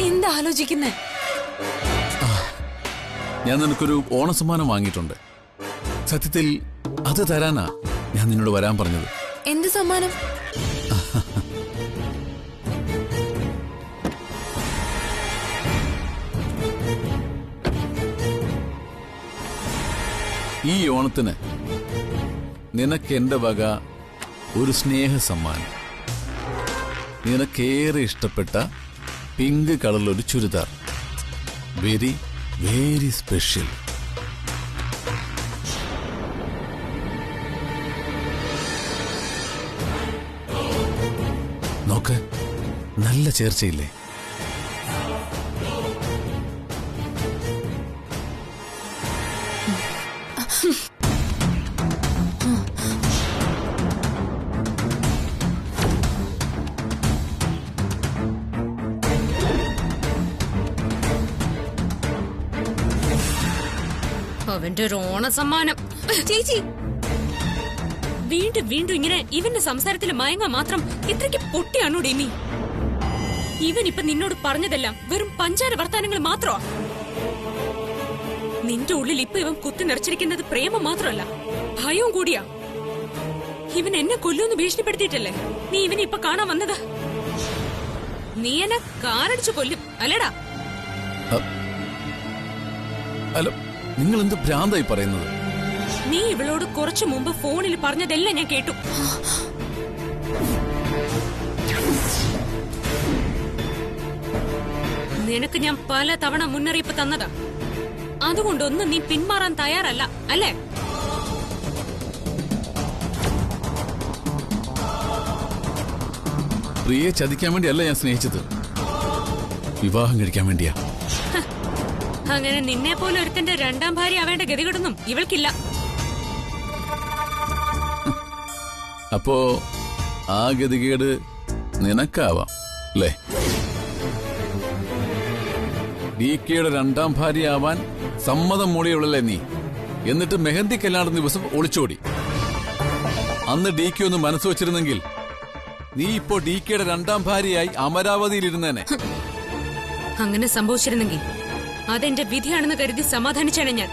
നീ എന്താ ആലോചിക്കുന്നേ? ഞാൻ നിനക്കൊരു ഓണസമ്മാനം വാങ്ങിയിട്ടുണ്ട്. സത്യത്തിൽ അത് തരാനാ ഞാൻ നിന്നോട് വരാൻ പറഞ്ഞത്. എന്ത് സമ്മാനം? ഈ ഓണത്തിന് നിനക്ക് എന്റെ വക ഒരു സ്നേഹ സമ്മാനം. നിനക്കേറെ ഇഷ്ടപ്പെട്ട പിങ്ക് കളറിലൊരു ചുരിദാർ. Very very special. നോക്ക്, നല്ല ചേർച്ചയില്ലേ? അവന്റെ ഒരു ഓണസമ്മാനം. ചേച്ചി വീണ്ടും വീണ്ടും ഇങ്ങനെ ഇവന്റെ സംസാരത്തിൽ മയങ്ങാൻ മാത്രം ഇത്രയ്ക്ക് പൊട്ടിയാണോ ഡെമി? ഇവൻ ഇപ്പൊ നിന്നോട് പറഞ്ഞതെല്ലാം വെറും പഞ്ചാര വർത്താനങ്ങൾ മാത്രമാ. നിന്റെ ഉള്ളിൽ ഇപ്പൊ ഇവൻ കുത്തി നിറച്ചിരിക്കുന്നത് പ്രേമം മാത്രമല്ല, ഭയവും കൂടിയാ. ഇവൻ എന്നെ കൊല്ലുമെന്ന് ഭീഷണിപ്പെടുത്തിയിട്ടല്ലേ നീ ഇവനെ ഇപ്പൊ കാണാൻ വന്നത്? നീ എന്നെ കാറടിച്ചു കൊല്ലും അല്ലടാ? അല്ല, നിങ്ങൾ എന്ത് ഭ്രാന്തായി പറയുന്നത്? നീ ഇവളോട് കുറച്ചു മുമ്പ് ഫോണിൽ പറഞ്ഞതെല്ലാം ഞാൻ കേട്ടു. നിനക്ക് ഞാൻ പല തവണ മുന്നറിയിപ്പ് തന്നതാ. അതുകൊണ്ടൊന്നും നീ പിന്മാറാൻ തയ്യാറല്ല അല്ലേ? പ്രിയെ ചതിക്കാൻ വേണ്ടിയല്ല ഞാൻ സ്നേഹിച്ചത്, വിവാഹം കഴിക്കാൻ വേണ്ടിയാ. അങ്ങനെ നിന്നെ പോലെ ഒരുത്തന്റെ രണ്ടാം ഭാര്യ ആവേണ്ട ഗതികെടൊന്നും ഇവൾക്കില്ല. അപ്പോ ആ ഗതികേട് നിനക്കാവാം അല്ലേ? DKയുടെ രണ്ടാം ഭാര്യ ആവാൻ സമ്മതം മൂളിയുള്ളല്ലേ നീ? എന്നിട്ട് മെഹന്തി കല്യാണ ദിവസം ഒളിച്ചോടി. അന്ന് DK ഒന്ന് മനസ്സ് വച്ചിരുന്നെങ്കിൽ നീ ഇപ്പോ DKയുടെ രണ്ടാം ഭാര്യയായി അമരാവതിയിലിരുന്നേനെ. അങ്ങനെ സംഭവിച്ചിരുന്നെങ്കിൽ അതെന്റെ വിധിയാണെന്ന് കരുതി സമാധാനിച്ചാണ് ഞാൻ.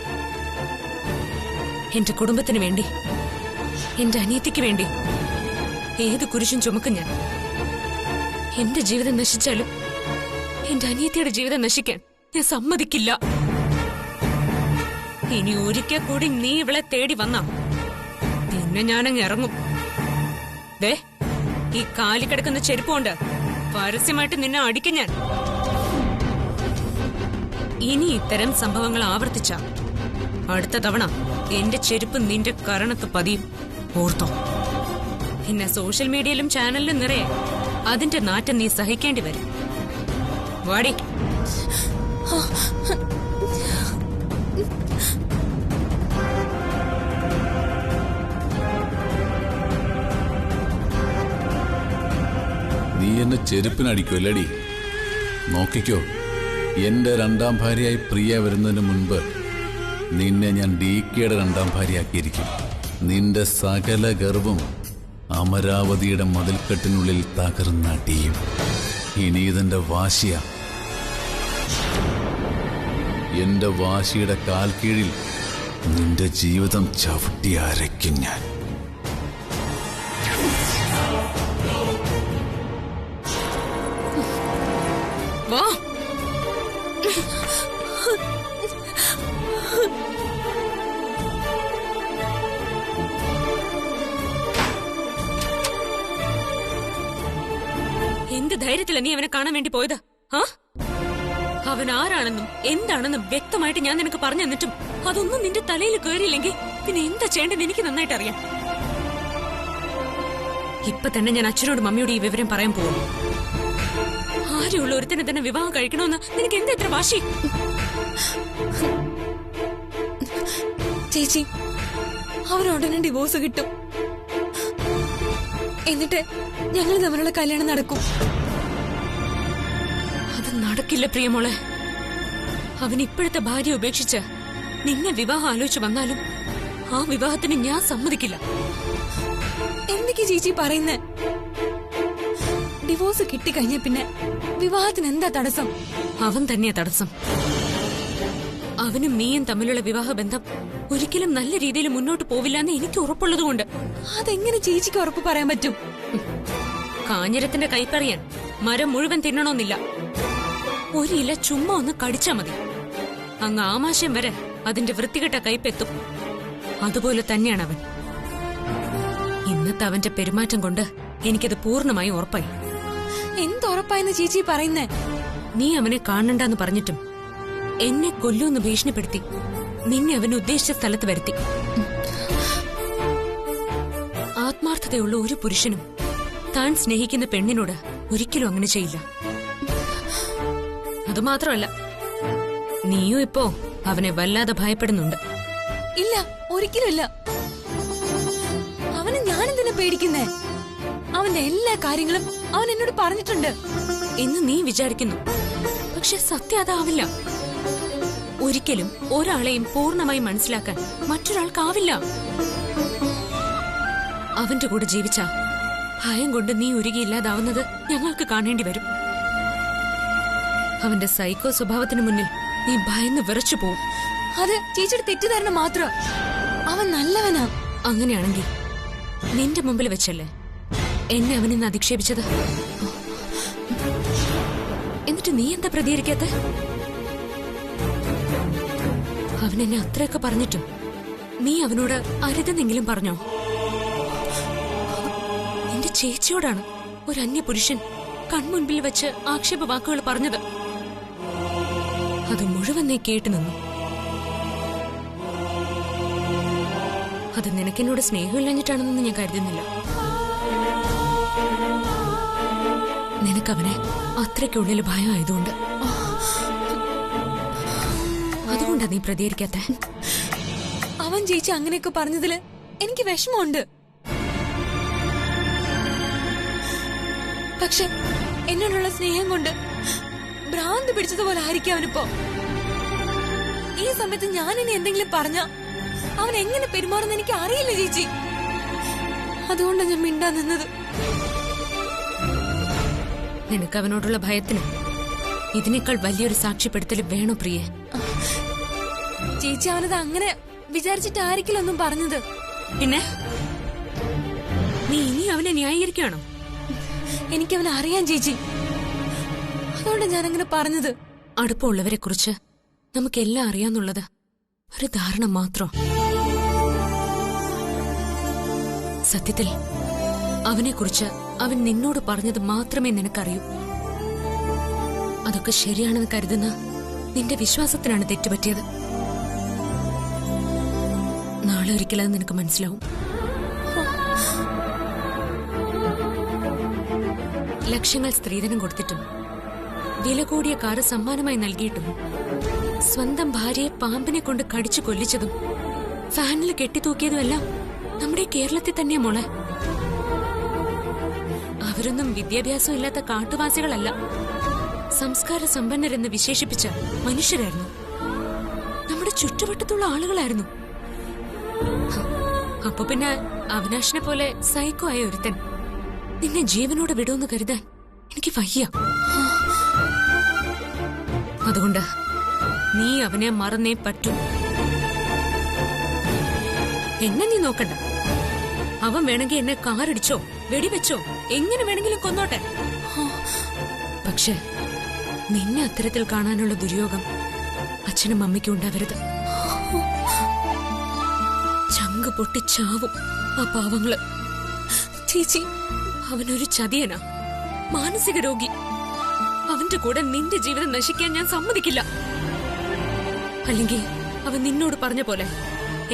എന്റെ കുടുംബത്തിന് വേണ്ടി, എന്റെ അനിയത്തിക്ക് വേണ്ടി ഏത് കുരിശും ചുമക്കും ഞാൻ. എന്റെ ജീവിതം നശിച്ചാലും എന്റെ അനിയത്തിയുടെ ജീവിതം നശിക്കാൻ ഞാൻ സമ്മതിക്കില്ല. ഇനി ഒരിക്കൽ കൂടി നീ ഇവളെ തേടി വന്നാ പിന്നെ ഞാനങ്ങ് ഇറങ്ങും. ദേ, ഈ കാലിക്കിടക്കുന്ന ചെരുപ്പുകൊണ്ട് പരസ്യമായിട്ട് നിന്നെ അടിക്കും ഞാൻ. ഇനി ഇത്തരം സംഭവങ്ങൾ ആവർത്തിച്ച അടുത്ത തവണ എന്റെ ചെരുപ്പ് നിന്റെ കരണത്ത് പതിയും, ഓർത്തോ? പിന്നെ സോഷ്യൽ മീഡിയയിലും ചാനലിലും നിറയെ അതിന്റെ നാറ്റം നീ സഹിക്കേണ്ടി വരും. വാടി. നീ എന്നെ ചെരുപ്പിനടിക്കുമല്ലടി? നോക്കിക്കോ, എന്റെ രണ്ടാം ഭാര്യയായി പ്രിയ വരുന്നതിന് മുൻപ് നിന്നെ ഞാൻ DKയുടെ രണ്ടാം ഭാര്യയാക്കിയിരിക്കും. നിന്റെ സകല ഗർവും അമരാവതിയുടെ മതിൽക്കെട്ടിനുള്ളിൽ തകർന്നടിയും. ഇനി ഇതെന്റെ വാശിയാ. എന്റെ വാശിയുടെ കാൽ കീഴിൽ നിന്റെ ജീവിതം ചവിട്ടി അരയ്ക്കും ഞാൻ. വാ. എന്ത് ധൈര്യത്തിലാ നീ അവനെ കാണാൻ വേണ്ടി പോയത്? അവൻ ആരാണെന്നും എന്താണെന്നും വ്യക്തമായിട്ട് ഞാൻ നിനക്ക് പറഞ്ഞു തന്നിട്ടും അതൊന്നും നിന്റെ തലയിൽ കയറിയില്ലെങ്കിൽ പിന്നെ എന്താ ചെയ്യേണ്ടത് എനിക്ക് നന്നായിട്ട് അറിയാം. ഇപ്പൊ തന്നെ ഞാൻ അച്ഛനോട് മമ്മിയോട് ഈ വിവരം പറയാൻ പോകും. ആരെയുള്ള ഒരുത്തനെ തന്നെ വിവാഹം കഴിക്കണമെന്ന് നിനക്ക് എന്താ ഇത്ര വാശി? ചേച്ചി, അവരുടനെ ഡിവോഴ്സ് കിട്ടും. എന്നിട്ട് ഞങ്ങൾ തമ്മിലുള്ള കല്യാണം നടക്കും. അത് നടക്കില്ല പ്രിയമോളെ. അവൻ ഇപ്പോഴത്തെ ഭാര്യ ഉപേക്ഷിച്ച് നിന്നെ വിവാഹം ആലോചിച്ച് വന്നാലും ആ വിവാഹത്തിന് ഞാൻ സമ്മതിക്കില്ല. എന്തൊക്കെ ചേച്ചി പറയുന്നേ? ഡിവോഴ്സ് കിട്ടിക്കഴിഞ്ഞ പിന്നെ വിവാഹത്തിന് എന്താ തടസ്സം? അവൻ തന്നെയാ തടസ്സം. അവനും നീയും തമ്മിലുള്ള വിവാഹ ബന്ധം ഒരിക്കലും നല്ല രീതിയിൽ മുന്നോട്ട് പോവില്ലെന്ന് എനിക്ക് ഉറപ്പുള്ളതുകൊണ്ട്. അതെങ്ങനെ ചേച്ചിക്ക് ഉറപ്പ് പറയാൻ പറ്റും? കാഞ്ഞിരത്തിന്റെ കൈപ്പറിയാൻ മരം മുഴുവൻ തിന്നണമെന്നില്ല. ഒരു ഇല ചുമ്മാ ഒന്ന് കടിച്ചാ മതി, അങ്ങ് ആമാശയം വരെ അതിന്റെ വൃത്തികെട്ട കൈപ്പെത്തും. അതുപോലെ തന്നെയാണ് അവൻ. ഇന്നത്തെ അവന്റെ പെരുമാറ്റം കൊണ്ട് എനിക്കത് പൂർണ്ണമായി ഉറപ്പായി. എന്തുറപ്പായെന്ന് ചേച്ചി പറയുന്നേ? നീ അവനെ കാണണ്ടെന്ന് പറഞ്ഞിട്ടും എന്നെ കൊല്ലൂന്ന് ഭീഷണിപ്പെടുത്തി നിന്നെ അവൻ ഉദ്ദേശിച്ച സ്ഥലത്ത് വരുത്തി. ആത്മാർത്ഥതയുള്ള ഒരു പുരുഷനും താൻ സ്നേഹിക്കുന്ന പെണ്ണിനോട് ഒരിക്കലും അങ്ങനെ ചെയ്യില്ല. അതുമാത്രമല്ല, നീയും ഇപ്പോ അവനെ വല്ലാതെ ഭയപ്പെടുന്നുണ്ട്. ഇല്ല, ഒരിക്കലും ഇല്ല. അവന് ഞാനെന്തിനാ പേടിക്കുന്നേ? അവന്റെ എല്ലാ കാര്യങ്ങളും അവൻ എന്നോട് പറഞ്ഞിട്ടുണ്ട് എന്ന് നീ വിചാരിക്കുന്നു. പക്ഷെ സത്യം അതാവില്ല. ഒരിക്കലും ഒരാളെയും പൂർണ്ണമായി മനസ്സിലാക്കാൻ മറ്റൊരാൾക്കാവില്ല. അവന്റെ കൂടെ ജീവിച്ച ഭയം കൊണ്ട് നീ ഉരുകിയില്ലാതാവുന്നത് ഞങ്ങൾക്ക് കാണേണ്ടി വരും. അവന്റെ സൈക്കോ സ്വഭാവത്തിന് മുന്നിൽ നീ ഭയന്ന് വിറച്ചു പോവും. അത് ചേച്ചിയുടെ തെറ്റിദ്ധാരണ മാത്രം. അവൻ നല്ലവനാ. അങ്ങനെയാണെങ്കിൽ നിന്റെ മുമ്പിൽ വെച്ചല്ലേ എന്നെ അവനിന്ന് അധിക്ഷേപിച്ചത്? എന്നിട്ട് നീ എന്താ പ്രതികരിക്കാത്ത? അവനെന്നെ അത്രയൊക്കെ പറഞ്ഞിട്ടും നീ അവനോട് അരുതെന്നെങ്കിലും പറഞ്ഞോ? നിന്റെ ചേച്ചിയോടാണ് ഒരു അന്യ പുരുഷൻ കൺമുൻപിൽ വെച്ച് ആക്ഷേപ വാക്കുകൾ പറഞ്ഞത്. അത് മുഴുവൻ നീ കേട്ടു നിന്നു. അത് നിനക്കെന്നോട് സ്നേഹമില്ലഞ്ഞിട്ടാണെന്ന് ഞാൻ കരുതുന്നില്ല. നിനക്കവനെ അത്രയ്ക്കുള്ളിൽ ഭയമായതുകൊണ്ട്. അതുകൊണ്ടാ നീ പ്രതികരിക്കാത്ത. അവൻ ചേച്ചി അങ്ങനെയൊക്കെ പറഞ്ഞതില് എനിക്ക് വിഷമമുണ്ട്. പക്ഷെ എന്നോടുള്ള സ്നേഹം കൊണ്ട് ഭ്രാന്ത് പിടിച്ചതുപോലെ ആയിരിക്കും അവനിപ്പോ. ഈ സമയത്ത് ഞാനിനി എന്തെങ്കിലും പറഞ്ഞ അവൻ എങ്ങനെ പെരുമാറുന്ന എനിക്ക് അറിയില്ല ചേച്ചി. അതുകൊണ്ടാണ് ഞാൻ മിണ്ടാ നിന്നത്. നിനക്ക് അവനോടുള്ള ഭയത്തിന് ഇതിനേക്കാൾ വലിയൊരു സാക്ഷ്യപ്പെടുത്തൽ വേണോ പ്രിയെ? ചേച്ചി അവനത് അങ്ങനെ വിചാരിച്ചിട്ടായിരിക്കില്ല ഒന്നും പറഞ്ഞത്. പിന്നെ നീ ഇനി അവനെ ന്യായീകരിക്കുകയാണോ? എനിക്കവനെ അറിയാൻ ചേച്ചി, അതുകൊണ്ട് ഞാനങ്ങനെ പറഞ്ഞത്. അടുപ്പമുള്ളവരെ കുറിച്ച് നമുക്കെല്ലാം അറിയാന്നുള്ളത് ഒരു ധാരണ മാത്രം. സത്യത്തിൽ അവനെക്കുറിച്ച് അവൻ നിന്നോട് പറഞ്ഞത് മാത്രമേ നിനക്കറിയൂ. അതൊക്കെ ശരിയാണെന്ന് കരുതുന്ന നിന്റെ വിശ്വാസത്തിനാണ് തെറ്റുപറ്റിയത്. നാളെ ഒരിക്കലത് നിനക്ക് മനസ്സിലാവും. ലക്ഷങ്ങൾ സ്ത്രീധനം കൊടുത്തിട്ടും വില കൂടിയ കാറ് സമ്മാനമായി നൽകിയിട്ടും സ്വന്തം ഭാര്യയെ പാമ്പിനെ കൊണ്ട് കടിച്ചു കൊല്ലിച്ചതും ഫാനിൽ കെട്ടിത്തൂക്കിയതുമെല്ലാം നമ്മുടെ കേരളത്തിൽ തന്നെയാ മോളെ. അവരൊന്നും വിദ്യാഭ്യാസം ഇല്ലാത്ത കാട്ടുവാസികളല്ല, സംസ്കാര സമ്പന്നരെന്ന് വിശേഷിപ്പിച്ച മനുഷ്യരായിരുന്നു. നമ്മുടെ ചുറ്റുവട്ടത്തുള്ള ആളുകളായിരുന്നു. അപ്പൊ പിന്നെ അവിനാശിനെ പോലെ സൈക്കോ ആയ ഒരുത്തൻ നിന്നെ ജീവനോട് വിടുമെന്ന് കരുതാൻ എനിക്ക് വയ്യ. അതുകൊണ്ട് നീ അവനെ മറന്നേ പറ്റൂ. എന്നെ നീ നോക്കണ്ട. അവൻ വേണമെങ്കിൽ എന്നെ കാറടിച്ചോ വെടിവെച്ചോ എങ്ങനെ വേണമെങ്കിലും കൊന്നോട്ടെ. പക്ഷെ നിന്നെ അത്തരത്തിൽ കാണാനുള്ള ദുര്യോഗം അച്ഛനും അമ്മയ്ക്കും ഉണ്ടാവരുത്. ചങ്ക് പൊട്ടിച്ചാവും ആ പാവങ്ങള്. ചേച്ചി, അവനൊരു ചതിയനാ, മാനസിക രോഗി. അവന്റെ കൂടെ നിന്റെ ജീവിതം നശിക്കാൻ ഞാൻ സമ്മതിക്കില്ല. അല്ലെങ്കിൽ അവൻ നിന്നോട് പറഞ്ഞ പോലെ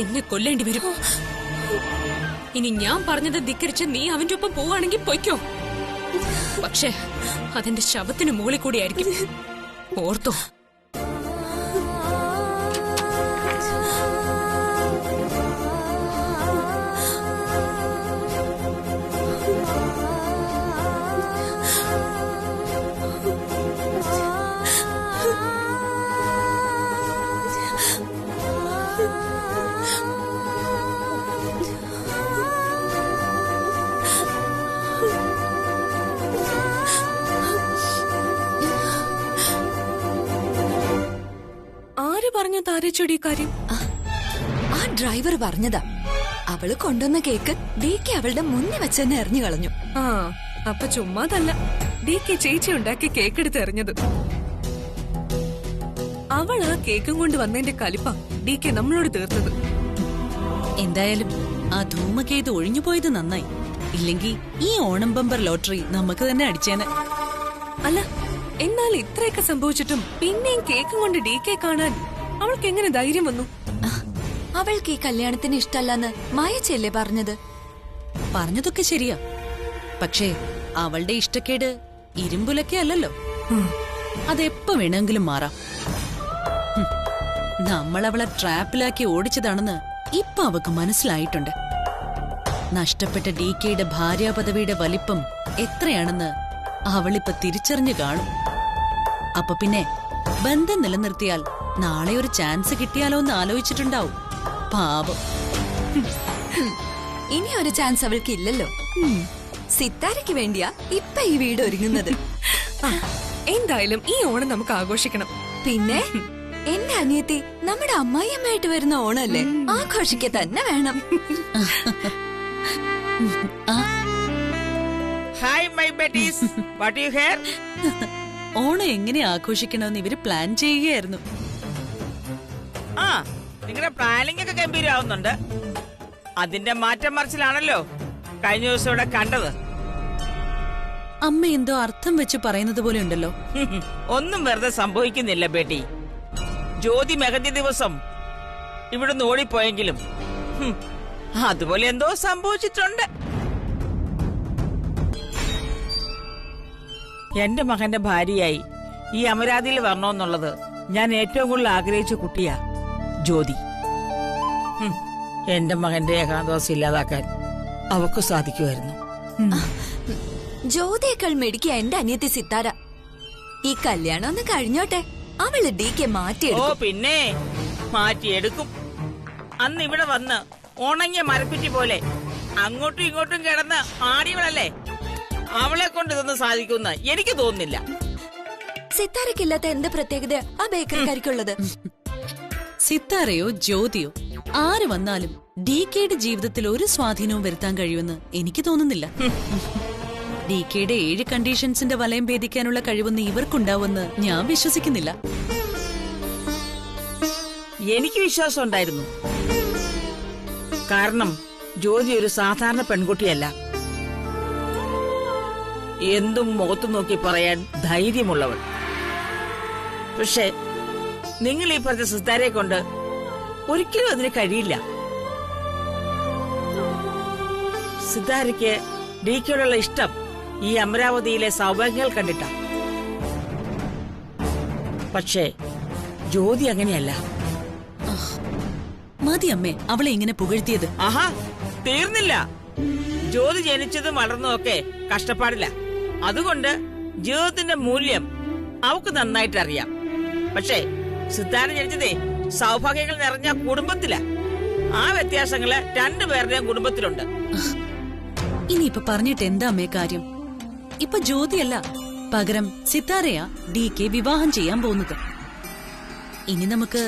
എന്നെ കൊല്ലേണ്ടി വരും. ഇനി ഞാൻ പറഞ്ഞത് ധിക്കരിച്ച് നീ അവന്റെ ഒപ്പം പോവാണെങ്കിൽ പൊയ്ക്കോ. പക്ഷേ അതെന്റെ ശവത്തിന് മുകളിൽ കൂടിയായിരിക്കും, ഓർത്തോ? പറഞ്ഞു താരച്ചോടി കാര്യം? ആ ഡ്രൈവർ പറഞ്ഞതാ. അവള് കൊണ്ടുവന്ന കേക്ക് DK അവളുടെ മുന്നിൽ വെച്ചെന്നെ എറിഞ്ഞു കളഞ്ഞു. ആ, അപ്പൊ ചുമ്മാതല്ല DK ചേച്ചി ഉണ്ടാക്കി കേക്ക് എടുത്ത് എറിഞ്ഞത്. അവൾ ആ കേക്കും കൊണ്ട് വന്നതിന്റെ കലിപ്പ DK നമ്മളോട് തീർത്തത്. എന്തായാലും ആ ധൂമകേതു ഒഴിഞ്ഞുപോയത് നന്നായി. ഇല്ലെങ്കിൽ ഈ ഓണം ബമ്പർ ലോട്ടറി നമുക്ക് തന്നെ അടിച്ചേനെ. അല്ല, എന്നാൽ ഇത്രയൊക്കെ സംഭവിച്ചിട്ടും പിന്നെയും കേക്കും കൊണ്ട് DK കാണാൻ അവൾക്ക് എങ്ങനെ ധൈര്യം വന്നു? അവൾക്ക് ഈ കല്യാണത്തിന് ഇഷ്ടല്ലെന്ന് മായച്ചല്ലേ പറഞ്ഞത്? പറഞ്ഞതൊക്കെ ശരിയാ. പക്ഷേ അവളുടെ ഇഷ്ടക്കേട് ഇരുമ്പുലൊക്കെ അല്ലല്ലോ. അതെപ്പോ വേണമെങ്കിലും മാറാം. നമ്മളവളെ ട്രാപ്പിലാക്കി ഓടിച്ചതാണെന്ന് ഇപ്പൊ അവക്ക് മനസ്സിലായിട്ടുണ്ട്. നഷ്ടപ്പെട്ട DKയുടെ ഭാര്യാപദവിയുടെ വലിപ്പം എത്രയാണെന്ന് അവളിപ്പൊ തിരിച്ചറിഞ്ഞു കാണും. അപ്പൊ പിന്നെ ബന്ധം നിലനിർത്തിയാൽ നാളെ ഒരു ചാൻസ് കിട്ടിയാലോ എന്ന് ആലോചിച്ചിട്ടുണ്ടാവും. പാവം. ഇനി ഒരു ചാൻസ് അവൾക്ക് ഇല്ലല്ലോ. സിത്താരയ്ക്ക് വേണ്ടിയാ ഇപ്പൊ ഈ വീട് ഒരുങ്ങുന്നത്. എന്തായാലും ഈ ഓണം നമുക്ക് ആഘോഷിക്കണം. പിന്നെ എന്റെ അനിയത്തി നമ്മുടെ അമ്മായിയമ്മയായിട്ട് വരുന്ന ഓണല്ലേ, ആഘോഷിക്ക തന്നെ വേണം. Hi my Betis, what you here? Onam എങ്ങനെ ആഘോഷിക്കണമെന്ന് ഇവര് പ്ലാൻ ചെയ്യുകയായിരുന്നു. ആ, നിങ്ങളുടെ പ്ലാനിംഗ് ഒക്കെ ഗംഭീരമാവുന്നുണ്ട്. അതിന്റെ മാറ്റം മറിച്ചിലാണല്ലോ കഴിഞ്ഞ ദിവസം ഇവിടെ കണ്ടത്. അമ്മ എന്തോ അർത്ഥം വെച്ച് പറയുന്നത് പോലെ ഉണ്ടല്ലോ. ഒന്നും വെറുതെ സംഭവിക്കുന്നില്ല ബേട്ടി. ജ്യോതി മെഹന്തി ദിവസം ഇവിടുന്ന് ഓടിപ്പോയെങ്കിലും അതുപോലെ എന്തോ സംഭവിച്ചിട്ടുണ്ട്. എന്റെ മകന്റെ ഭാര്യയായി ഈ അമരാതിയിൽ വരണമെന്നുള്ളത് ഞാൻ ഏറ്റവും കൂടുതൽ ആഗ്രഹിച്ച കുട്ടിയാ ജ്യോതി. എന്റെ മകന്റെ ഏകാന്തവാസം ഇല്ലാതാക്കാൻ അവക്ക് സാധിക്കുമായിരുന്നു. ജ്യോതിയേക്കാൾ മെടിക്കുക എന്റെ അനിയത്തി സിത്താര. ഈ കല്യാണം ഒന്ന് കഴിഞ്ഞോട്ടെ, അവള് DK മാറ്റിയെടുക്കും. പിന്നെ മാറ്റിയെടുക്കും. അന്ന് ഇവിടെ വന്ന് ഉണങ്ങിയ മരക്കുറ്റി പോലെ അങ്ങോട്ടും ഇങ്ങോട്ടും കിടന്ന് ആടിയവളല്ലേ. അവളെ കൊണ്ട് ഇതൊന്നും സാധിക്കുന്ന എനിക്ക് തോന്നുന്നില്ല. സിത്താരക്കില്ലാത്ത എന്ത് പ്രത്യേകത ആ ബേക്കറിക്കാർക്കുള്ളത്? സിത്താരയോ ജ്യോതിയോ ആര് വന്നാലും DKയുടെ ജീവിതത്തിൽ ഒരു സ്വാധീനവും വരുത്താൻ കഴിയുമെന്ന് എനിക്ക് തോന്നുന്നില്ല. DKയുടെ 7 കണ്ടീഷൻസിന്റെ വലയം ഭേദിക്കാനുള്ള കഴിവൊന്നും ഇവർക്കുണ്ടാവുമെന്ന് ഞാൻ വിശ്വസിക്കുന്നില്ല. എനിക്ക് വിശ്വാസം ഉണ്ടായിരുന്നു. കാരണം ജ്യോതി ഒരു സാധാരണ പെൺകുട്ടിയല്ല. എന്തും മുഖത്തു നോക്കി പറയാൻ ധൈര്യമുള്ളവൾ. പക്ഷെ നിങ്ങൾ ഈ പറഞ്ഞ സിത്താരയെ കൊണ്ട് ഒരിക്കലും അതിന് കഴിയില്ല. സിത്താരയ്ക്ക് DKയോടുള്ള ഇഷ്ടം ഈ അമരാവതിയിലെ സൗഭാഗ്യങ്ങൾ കണ്ടിട്ടാ. പക്ഷേ ജ്യോതി അങ്ങനെയല്ല. മതി അമ്മേ അവളെ ഇങ്ങനെ പുകഴ്ത്തിയത്. ആഹാ, തീർന്നില്ല. ജ്യോതി ജനിച്ചതും വളർന്നതൊക്കെ കഷ്ടപ്പാടില്ല. അതുകൊണ്ട് ജീവിതത്തിന്റെ മൂല്യം അവക്ക് നന്നായിട്ട് അറിയാം. പക്ഷേ സിത്താര ജനിച്ചതേ സൗഭാഗ്യങ്ങൾ നിറഞ്ഞ കുടുംബത്തില. ആ വ്യത്യാസങ്ങള് രണ്ടുപേരുടെയും കുടുംബത്തിലുണ്ട്. ഇനിയിപ്പൊ പറഞ്ഞിട്ട് എന്താ അമ്മേ കാര്യം? ഇപ്പൊ ജ്യോതിയല്ല, പകരം സിത്താരയാ DK വിവാഹം ചെയ്യാൻ പോകുന്നത്. ഇനി നമുക്ക്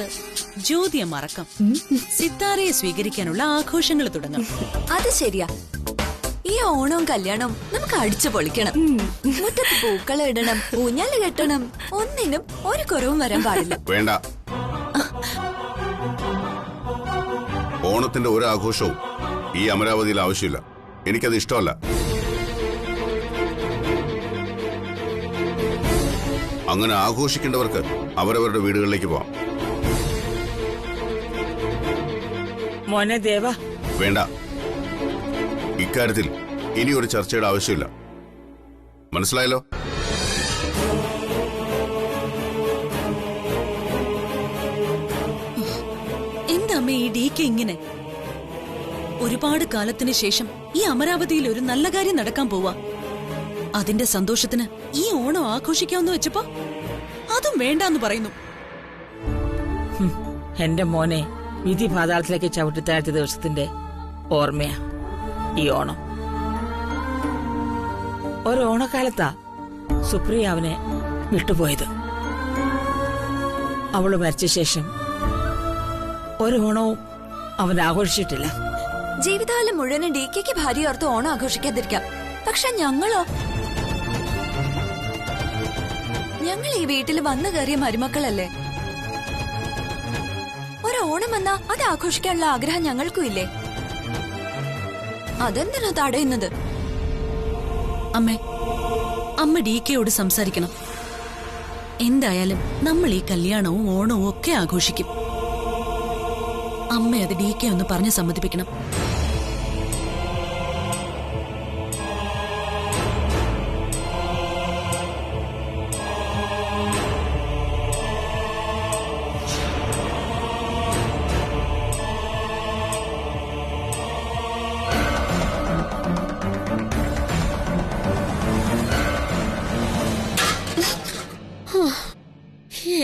ജ്യോതിയെ മറക്കാം. സിത്താരയെ സ്വീകരിക്കാനുള്ള ആഘോഷങ്ങൾ തുടങ്ങാം. അത് ശരിയാ. ഈ ഓണവും കല്യാണവും നമുക്ക് അടിച്ചു പൊളിക്കണം. മുറ്റത്ത് പൂക്കൾ ഇടണം, ഊഞ്ഞാല് കെട്ടണം. ഒന്നിനും ഒരു കുറവും വരാൻ പാടില്ല. വേണ്ട. ഓണത്തിന്റെ ഒരു ആഘോഷവും ഈ അമരാവതിയിൽ ആവശ്യമില്ല. എനിക്കത് ഇഷ്ടമല്ല. അങ്ങനെ ആഘോഷിക്കേണ്ടവർക്ക് അവരവരുടെ വീടുകളിലേക്ക് പോവാം. മോനെ ദേവ, വേണ്ട. ഇക്കാര്യത്തിൽ ഇനി ഒരു ചർച്ചയുടെ ആവശ്യമില്ല. മനസ്സിലായല്ലോ? എന്താ അമ്മേ ഈ DK ഇങ്ങനെ? ഒരുപാട് കാലത്തിന് ശേഷം ഈ അമരാവതിയിൽ ഒരു നല്ല കാര്യം നടക്കാൻ പോവാ. അതിന്റെ സന്തോഷത്തിന് ഈ ഓണം ആഘോഷിക്കാമെന്ന് വെച്ചപ്പോ അതും വേണ്ടാന്ന് പറയുന്നു. എന്റെ മോനെ വിധി പാതാളത്തിലേക്ക് ചവിട്ടിത്താഴ്ത്തിയ ദിവസത്തിന്റെ ഓർമ്മയാ ഈ ഓണം. ഒരോണക്കാലത്താ സുപ്രിയ അവനെ വിട്ടുപോയത്. അവള് മരിച്ച ശേഷം ഒരു ഓണവും അവൻ ആഘോഷിച്ചിട്ടില്ല. ജീവിതകാലം മുഴുവനും DKക്ക് ഭാര്യ ഓർത്ത് ഓണം ആഘോഷിക്കാതിരിക്കാം. പക്ഷെ ഞങ്ങളോ? ഞങ്ങൾ ഈ വീട്ടിൽ വന്നു കയറിയ മരുമക്കളല്ലേ. ഒരു ഓണം വന്നാ അത് ആഘോഷിക്കാനുള്ള ആഗ്രഹം ഞങ്ങൾക്കും ഇല്ലേ? അതെന്തിനാ തടയുന്നത്? അമ്മ DKയോട് സംസാരിക്കണം. എന്തായാലും നമ്മൾ ഈ കല്യാണവും ഓണവും ഒക്കെ ആഘോഷിക്കും. അമ്മ അത് DK ഒന്ന് പറഞ്ഞ് സമ്മതിപ്പിക്കണം.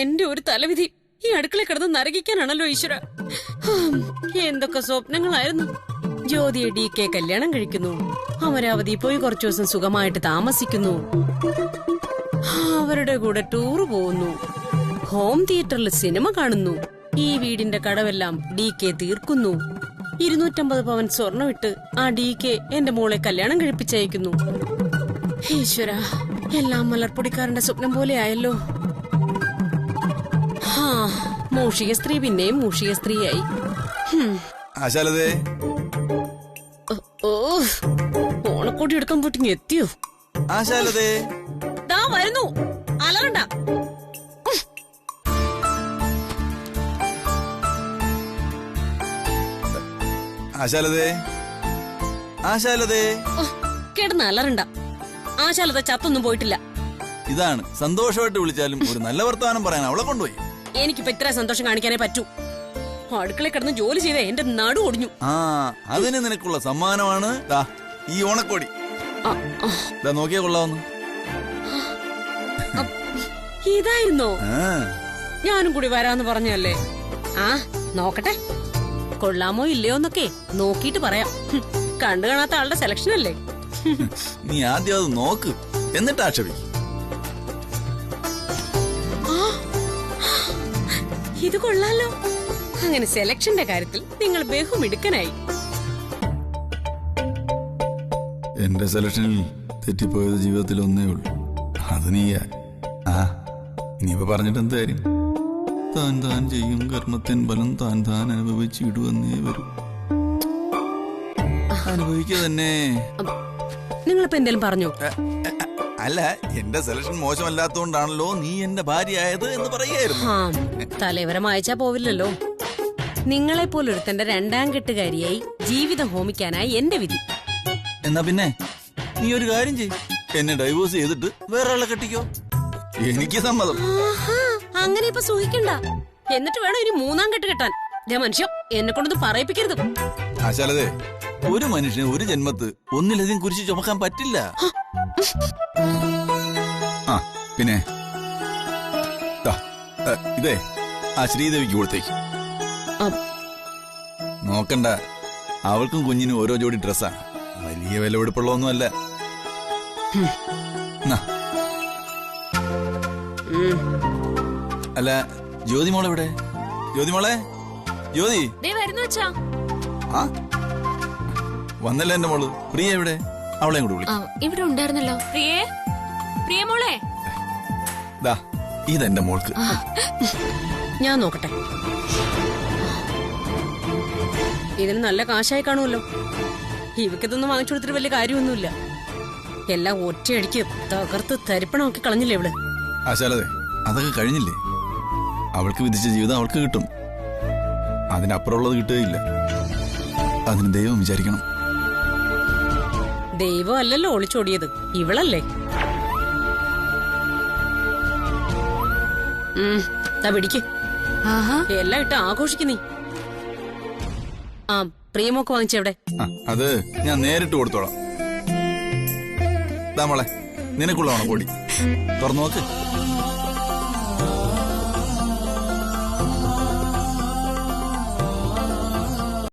എന്റെ ഒരു തലവിധി ഈ അടുക്കള കിടന്ന് നരകിക്കാനാണല്ലോ ഈശ്വര. എന്തൊക്കെ സ്വപ്നങ്ങളായിരുന്നു. ജ്യോതിയെ DK കല്യാണം കഴിക്കുന്നു, അമരാവതി പോയി കുറച്ചു ദിവസം സുഖമായിട്ട് താമസിക്കുന്നു, അവരുടെ കൂടെ ടൂറ് പോകുന്നു, ഹോം തിയേറ്ററിൽ സിനിമ കാണുന്നു, ഈ വീടിന്റെ കടവെല്ലാം DK തീർക്കുന്നു, 250 പവൻ സ്വർണ്ണമിട്ട് ആ DK എന്റെ മോളെ കല്യാണം കഴിപ്പിച്ചയക്കുന്നു. ഈശ്വര, എല്ലാം മലർപ്പൊടിക്കാരന്റെ സ്വപ്നം പോലെ ആയല്ലോ. മൂഷിക സ്ത്രീ പിന്നെയും മൂഷിക സ്ത്രീയായി. ഓണക്കോടി എടുക്കാൻ പോയിട്ട് എത്തിയോ? ദാ വരുന്നു, അലറണ്ട. കിടന്ന് അലറണ്ട. ആശാലത ചത്തൊന്നും പോയിട്ടില്ല. ഇതാണ് സന്തോഷമായിട്ട് വിളിച്ചാലും ഒരു നല്ല വർത്തമാനം പറയാൻ അവളെ കൊണ്ടുപോയി. എനിക്കിപ്പോ ഇത്ര സന്തോഷം കാണിക്കാനേ പറ്റൂ. അടുക്കളയിൽ കിടന്ന് ജോലി ചെയ്ത എന്റെ നടു ഒടിഞ്ഞു. അതിന് നിനക്കുള്ള സമ്മാനമാണ് ഈ ഓണക്കോടി. നോക്കിയാ കൊള്ളാവുന്നു. ഇതായിരുന്നോ? ഞാനും കൂടി വരാന്ന് പറഞ്ഞല്ലേ. നോക്കട്ടെ, കൊള്ളാമോ ഇല്ലയോ എന്നൊക്കെ നോക്കിട്ട് പറയാം. കണ്ടു കാണാത്ത ആളുടെ സെലക്ഷൻ അല്ലേ. നീ ആദ്യം അത് നോക്ക്, എന്നിട്ട് ആക്ഷേപിക്കും. ഇത് കൊള്ളാലോ. അങ്ങനെ സെലക്ഷന്റെ കാര്യത്തിൽ നിങ്ങൾ ബഹുമിടുക്കനായി. എന്റെ സെലക്ഷനിൽ തെറ്റിപ്പോയത് ജീവിതത്തിൽ ഒന്നേ ഉള്ളൂ, അത് നീയാ. ഇനിയിപ്പോ പറഞ്ഞിട്ട് എന്ത് കാര്യം? താൻ താൻ ചെയ്യും കർമ്മത്തിൻ ഫലം താൻ താൻ അനുഭവിച്ചിടുവന്നേ വരും. അനുഭവിക്കുക തന്നെ. നിങ്ങളിപ്പോ എന്തേലും പറഞ്ഞോ? അല്ല, എന്റെ സെലക്ഷൻ മോശമല്ലാത്തോണ്ടാണല്ലോ നീ എന്റെ ഭാര്യയായത് എന്ന് പറയായിരുന്നു. തലവരം അയച്ചാ പോവില്ലല്ലോ. നിങ്ങളെ പോലൊരുത്തന്റെ 2ാം കെട്ടുകാരിയായി ജീവിതം ഹോമിക്കാനായി എന്റെ വിധി. എന്നാ പിന്നെ നീ ഒരു കാര്യം ചെയ്യ്, എന്നെ ഡൈവോഴ്സ് ചെയ്തിട്ട് വേറെ ആളെ കെട്ടിക്കോ. എനിക്ക് സമ്മതം. അങ്ങനെ ഇപ്പൊ സൂഹിക്കണ്ട. എന്നിട്ട് വേണം ഇനി 3ാം കെട്ട് കെട്ടാൻ. മനുഷ്യ, എന്നെ കൊണ്ടൊന്നും പറയിപ്പിക്കരുത്. ആശാലതേ, ഒരു മനുഷ്യന് ഒരു ജന്മത്ത് ഒന്നിലധികം കുരിശ് ചുമക്കാൻ പറ്റില്ല. പിന്നെ ഇതേ ആ ശ്രീദേവിക്ക് കൊടുത്തേക്ക്. നോക്കണ്ട, അവൾക്കും കുഞ്ഞിനും ഓരോ ജോഡി ഡ്രസ്സാ. വലിയ വിലപിടിപ്പുള്ളതൊന്നുമല്ല. അല്ല, ജ്യോതി മോളെ എവിടെ? ജ്യോതി മോളെ, ജ്യോതി വന്നല്ലേ എന്റെ മോള്? പ്രിയ എവിടെ? അവളെയും കൂടെ വിളിക്കും. ഇവിടെ ഉണ്ടായിരുന്നല്ലോ. പ്രിയ മോളെ, ഇതെന്റെ മോൾക്ക്. ഞാൻ നോക്കട്ടെ. ഇതിന് നല്ല കാശായി കാണുമല്ലോ. ഇവക്കിതൊന്നും വാങ്ങിച്ചു കൊടുത്തിട്ട് വലിയ കാര്യമൊന്നുമില്ല. എല്ലാം ഒറ്റയടിക്ക് തകർത്ത് തരിപ്പണമാക്കി കളഞ്ഞില്ലേ ഇവിടെ. ആശാലതേ, അതൊക്കെ കഴിഞ്ഞില്ലേ? അവൾക്ക് വിധിച്ച ജീവിതം അവൾക്ക് കിട്ടും. അതിനപ്പുറമുള്ളത് കിട്ടുകയില്ല. അതിന് ദൈവം വിചാരിക്കണം. ദൈവം അല്ലല്ലോ ഒളിച്ചോടിയത്, ഇവളല്ലേ. പിടിക്ക്. എല്ലാം ഇട്ട് ആഘോഷിക്കുന്നീ. പ്രിയമൊക്കെ വാങ്ങിച്ചെവിടെ? അത് ഞാൻ നേരിട്ട് കൊടുത്തോളാം. മോളെ, നിനക്കുള്ളതാണോ കൂടി? തുറന്നു നോക്ക്.